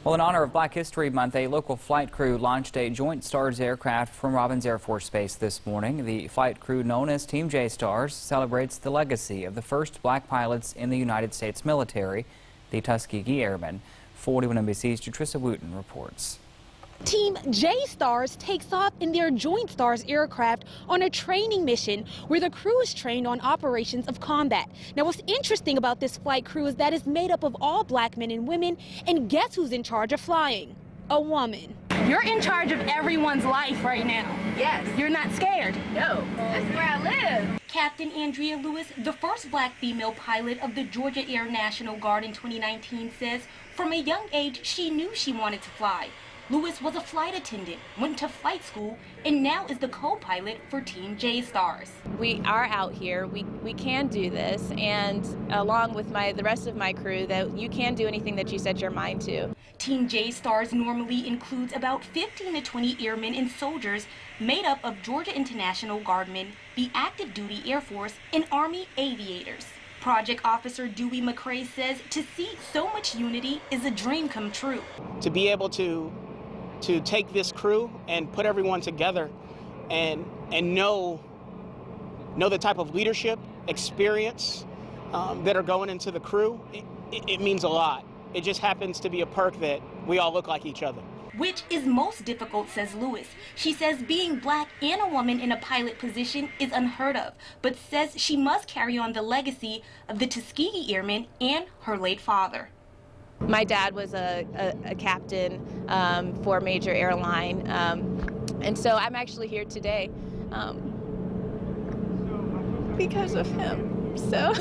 Well, in honor of Black History Month, a local flight crew launched a Joint STARS aircraft from Robins Air Force Base this morning. The flight crew, known as Team J STARS, celebrates the legacy of the first black pilots in the United States military, the Tuskegee Airmen. 41 NBC's Jatrissa Wooten reports. Team J STARS takes off in their Joint STARS aircraft on a training mission where the crew is trained on operations of combat. Now, what's interesting about this flight crew is that it's made up of all black men and women, and guess who's in charge of flying? A woman. You're in charge of everyone's life right now. Yes. You're not scared? No. That's where I live. Captain Andrea Lewis, the first black female pilot of the Georgia Air National Guard in 2019, says from a young age she knew she wanted to fly. Lewis was a flight attendant, went to flight school, and now is the co-pilot for Team J STARS. We are out here, we can do this, and along with the rest of my crew, that you can do anything that you set your mind to. Team J STARS normally includes about 15 to 20 airmen and soldiers made up of Georgia International Guardmen, the active duty Air Force, and Army aviators. Project Officer Dewey McCrae says to see so much unity is a dream come true. To be able to take this crew and put everyone together and know the type of leadership, experience that are going into the crew, it means a lot. It just happens to be a perk that we all look like each other. Which is most difficult, says Lewis. She says being black and a woman in a pilot position is unheard of, but says she must carry on the legacy of the Tuskegee Airmen and her late father. My dad was a captain for a major airline, and so I'm actually here today because of him. So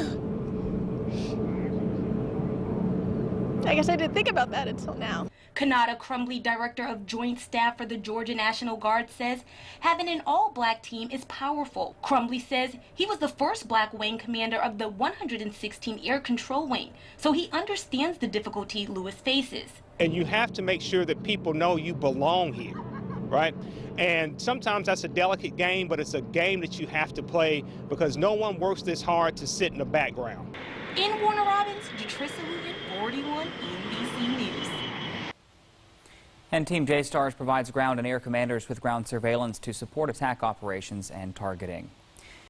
I guess I didn't think about that until now. Kanata Crumbly, director of Joint Staff for the Georgia National Guard, says having an all-black team is powerful. Crumbly says he was the first black wing commander of the 116 Air Control Wing, so he understands the difficulty Lewis faces. And you have to make sure that people know you belong here, right? And sometimes that's a delicate game, but it's a game that you have to play because no one works this hard to sit in the background. In Warner Robins, Jatrissa Wooten, 41 NBC News. And Team J STARS provides ground and air commanders with ground surveillance to support attack operations and targeting.